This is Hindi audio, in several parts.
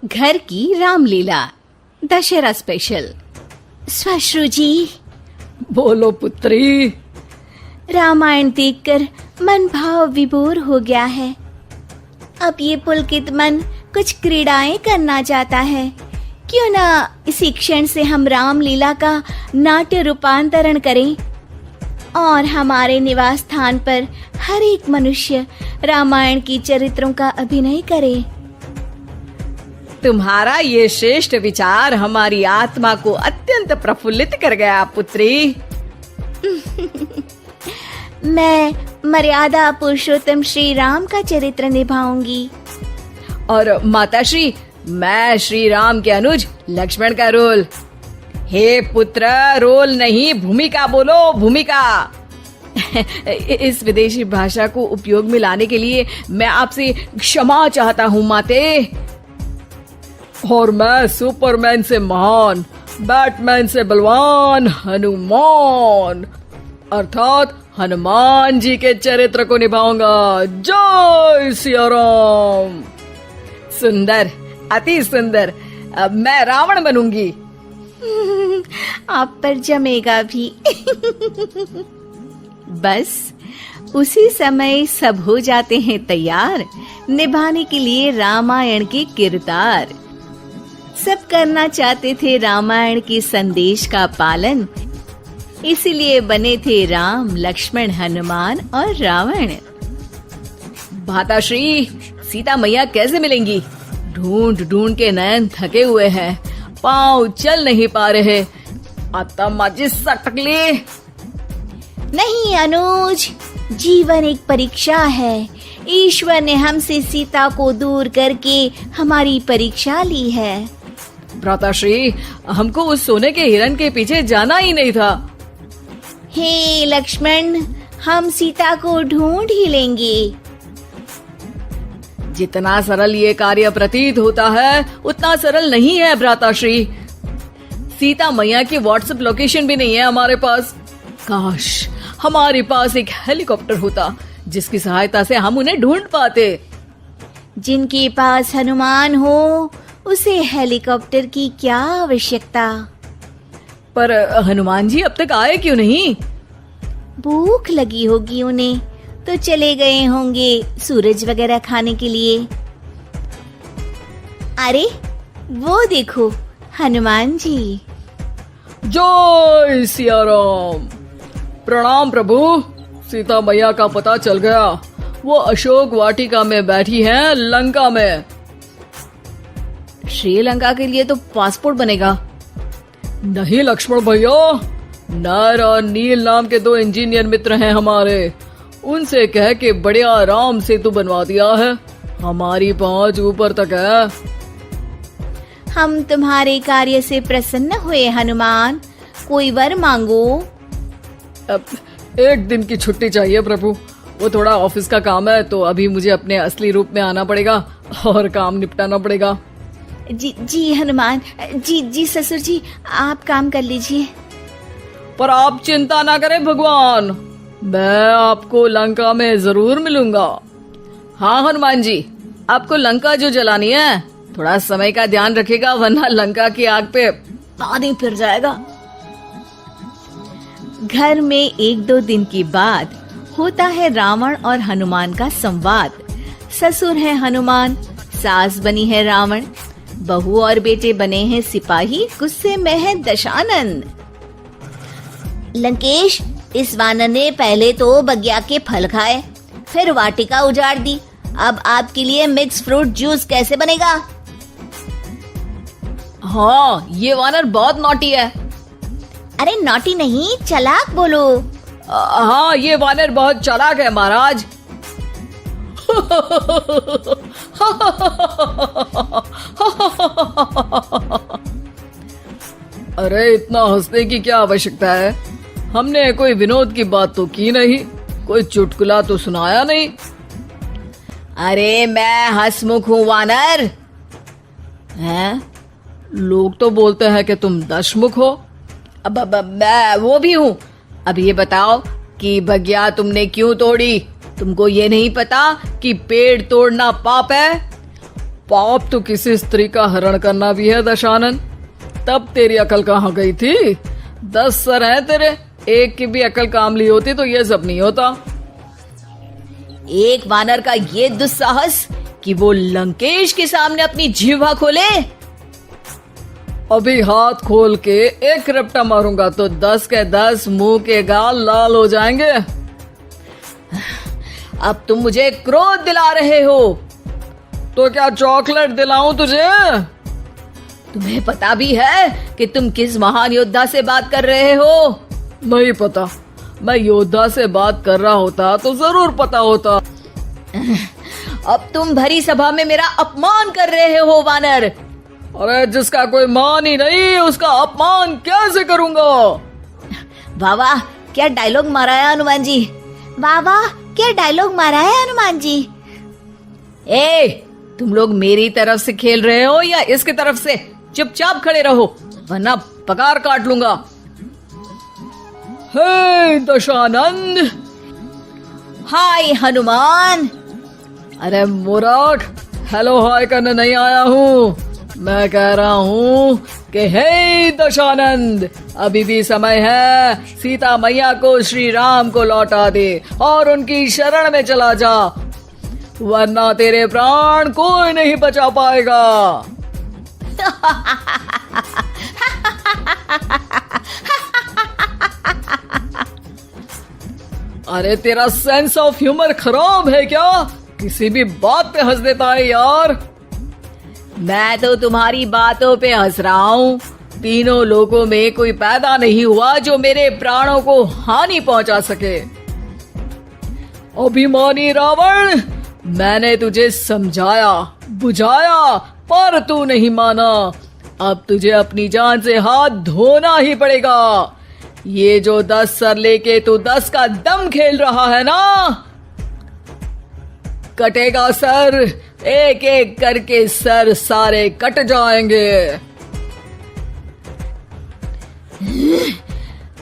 घर की रामलीला दशहरा स्पेशल। श्वश्रु जी, बोलो पुत्री। रामायण देखकर मन भाव विभोर हो गया है। अब ये पुलकित मन कुछ क्रीड़ाएं करना चाहता है। क्यों ना इसी क्षण से हम रामलीला का नाट्य रूपांतरण करें और हमारे निवास स्थान पर हर एक मनुष्य रामायण की चरित्रों का अभिनय करे। तुम्हारा ये श्रेष्ठ विचार हमारी आत्मा को अत्यंत प्रफुल्लित कर गया पुत्री। मैं मर्यादा पुरुषोत्तम श्री राम का चरित्र निभाऊंगी। और माताश्री, मैं श्री राम के अनुज लक्ष्मण का रोल। हे पुत्र, रोल नहीं भूमिका बोलो, भूमिका। इस विदेशी भाषा को उपयोग में लाने के लिए मैं आपसे क्षमा चाहता हूँ माते। और मैं सुपरमैन से महान, बैटमैन से बलवान हनुमान अर्थात हनुमान जी के चरित्र को निभाऊंगा। जय सिया राम। सुंदर, अति सुंदर। अब मैं रावण बनूंगी। आप पर जमेगा भी। बस उसी समय सब हो जाते हैं तैयार निभाने के लिए रामायण के किरदार। सब करना चाहते थे रामायण के संदेश का पालन, इसीलिए बने थे राम, लक्ष्मण, हनुमान और रावण। माताश्री, सीता मैया कैसे मिलेंगी? ढूंढ ढूंढ के नयन थके हुए हैं, पाँव चल नहीं पा रहे। आता माची सटकली। नहीं अनुज, जीवन एक परीक्षा है। ईश्वर ने हमसे सीता को दूर करके हमारी परीक्षा ली है। भ्राताश्री, हमको उस सोने के हिरन के पीछे जाना ही नहीं था। हे लक्ष्मण, हम सीता को ढूंढ ही लेंगे। जितना सरल ये कार्य प्रतीत होता है उतना सरल नहीं है भ्राताश्री। सीता मैया की व्हाट्सएप लोकेशन भी नहीं है हमारे पास। काश हमारे पास एक हेलीकॉप्टर होता जिसकी सहायता से हम उन्हें ढूंढ पाते। जिनके पास हनुमान हो उसे हेलीकॉप्टर की क्या आवश्यकता। पर हनुमान जी अब तक आए क्यों नहीं? भूख लगी होगी उन्हें, तो चले गए होंगे सूरज वगैरह खाने के लिए। अरे वो देखो हनुमान जी। जय सिया राम। प्रणाम प्रभु। सीता मैया का पता चल गया, वो अशोक वाटिका में बैठी हैं लंका में। श्रीलंका के लिए तो पासपोर्ट बनेगा। नहीं लक्ष्मण भैया, नर और नील नाम के 2 इंजीनियर मित्र हैं हमारे। उनसे कह के बढ़िया राम सेतु बनवा दिया है। हमारी पहुंच ऊपर तक है। हम तुम्हारे कार्य से प्रसन्न हुए हनुमान, कोई वर मांगो। अब 1 दिन की छुट्टी चाहिए प्रभु। वो थोड़ा ऑफिस का काम है, तो अभी मुझे अपने असली रूप में आना पड़ेगा और काम निपटाना पड़ेगा। जी हनुमान जी ससुर जी, आप काम कर लीजिए। पर आप चिंता ना करें भगवान, मैं आपको लंका में जरूर मिलूंगा। हाँ हनुमान जी, आपको लंका जो जलानी है थोड़ा समय का ध्यान रखेगा, वरना लंका की आग पे पानी फिर जाएगा। घर में 1-2 दिन की बाद होता है रावण और हनुमान का संवाद। ससुर है हनुमान, सास बनी है रावण, बहू और बेटे बने हैं सिपाही, गुस्से में है दशानन। लंकेश, इस वानर ने पहले तो बगिया के फल खाए, फिर वाटिका उजाड़ दी। अब आपके लिए मिक्स फ्रूट जूस कैसे बनेगा? हाँ, ये वानर बहुत नॉटी है। अरे नॉटी नहीं, चालाक बोलो। हाँ, ये वानर बहुत चालाक है महाराज। अरे इतना हंसने की क्या आवश्यकता है? हमने कोई विनोद की बात तो की नहीं, कोई चुटकुला तो सुनाया नहीं। अरे मैं हंसमुख हूँ वानर। हैं? लोग तो बोलते हैं कि तुम दशमुख हो। अब मैं वो भी हूँ। अब ये बताओ कि बगिया तुमने क्यों तोड़ी? तुमको ये नहीं पता कि पेड़ तोड़ना पाप है? पाप तो किसी स्त्री का हरण करना भी है दशानन। तब तेरी अकल कहाँ गई थी? 10 सर हैं तेरे, एक की भी अकल काम ली होती तो ये सब नहीं होता। एक वानर का ये दुस्साहस कि वो लंकेश के सामने अपनी जिह्वा खोले। अभी हाथ खोल के एक रपटा मारूंगा तो 10 के 10 मुंह के गाल लाल हो जाएंगे। अब तुम मुझे क्रोध दिला रहे हो। तो क्या चॉकलेट दिलाऊं तुझे? तुम्हें पता भी है कि तुम किस महान योद्धा से बात कर रहे हो? नहीं पता। मैं योद्धा से बात कर रहा होता तो जरूर पता होता। अब तुम भरी सभा में मेरा अपमान कर रहे हो वानर। अरे जिसका कोई मान ही नहीं उसका अपमान कैसे करूंगा? वाह वाह, क्या डायलॉग मारा है हनुमान जी। वाह वाह, क्या डायलॉग मारा है हनुमान जी। तुम लोग मेरी तरफ से खेल रहे हो या इसकी तरफ से? चुपचाप खड़े रहो वरना पगार काट लूंगा। हे दशानंद। हाय हनुमान। अरे मूर्ख, हेलो हाय करने नहीं आया हूँ। मैं कह रहा हूँ कि हे दशानंद, अभी भी समय है। सीता मैया को श्री राम को लौटा दे और उनकी शरण में चला जा, वरना तेरे प्राण कोई नहीं बचा पाएगा। अरे तेरा सेंस ऑफ ह्यूमर खराब है क्या? किसी भी बात पे हंस देता है यार। मैं तो तुम्हारी बातों पे हंस रहा हूँ। तीनों लोगों में कोई पैदा नहीं हुआ जो मेरे प्राणों को हानि पहुंचा सके। अभिमानी रावण, मैंने तुझे समझाया बुझाया पर तू नहीं माना। अब तुझे अपनी जान से हाथ धोना ही पड़ेगा। ये जो 10 सर लेके तू 10 का दम खेल रहा है ना, कटेगा सर। एक एक करके सर सारे कट जाएंगे।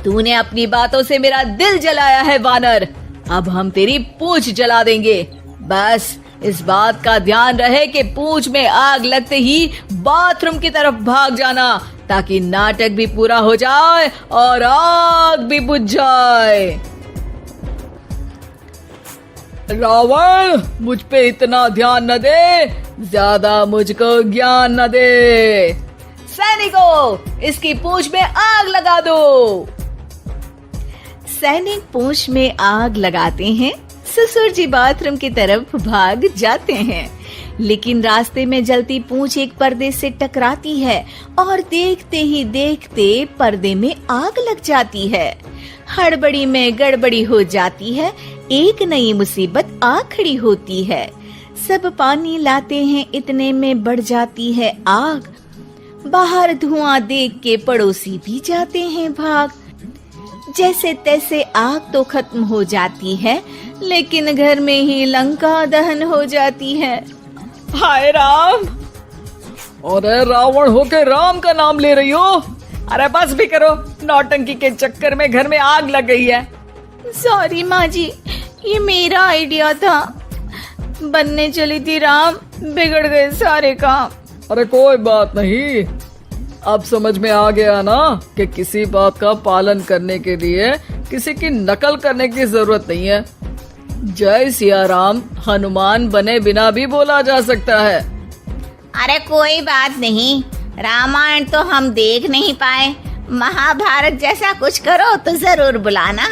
तूने अपनी बातों से मेरा दिल जलाया है वानर। अब हम तेरी पूंछ जला देंगे। बस इस बात का ध्यान रहे कि पूंछ में आग लगते ही बाथरूम की तरफ भाग जाना, ताकि नाटक भी पूरा हो जाए और आग भी बुझ जाए। रावण, मुझ पे इतना ध्यान न दे, ज्यादा मुझको ज्ञान न दे। सैनिकों, इसकी पूंछ में आग लगा दो। सैनिक पूंछ में आग लगाते हैं। ससुर जी बाथरूम की तरफ भाग जाते हैं, लेकिन रास्ते में जलती पूंछ एक पर्दे से टकराती है और देखते ही देखते पर्दे में आग लग जाती है। हड़बड़ी में गड़बड़ी हो जाती है। एक नई मुसीबत आ खड़ी होती है। सब पानी लाते हैं, इतने में बढ़ जाती है आग। बाहर धुआं देख के पड़ोसी भी जाते हैं भाग। जैसे तैसे आग तो खत्म हो जाती है, लेकिन घर में ही लंका दहन हो जाती है। हाय राम। अरे रावण होके राम का नाम ले रही हो? अरे बस भी करो, नौटंकी के चक्कर में घर में आग लग गई है। सॉरी माँ जी, ये मेरा आइडिया था। बनने चली थी राम, बिगड़ गए सारे काम। अरे कोई बात नहीं, अब समझ में आ गया ना कि किसी बात का पालन करने के लिए किसी की नकल करने की जरूरत नहीं है। जय सिया राम हनुमान बने बिना भी बोला जा सकता है। अरे कोई बात नहीं, रामायण तो हम देख नहीं पाए। महाभारत जैसा कुछ करो तो जरूर बुलाना।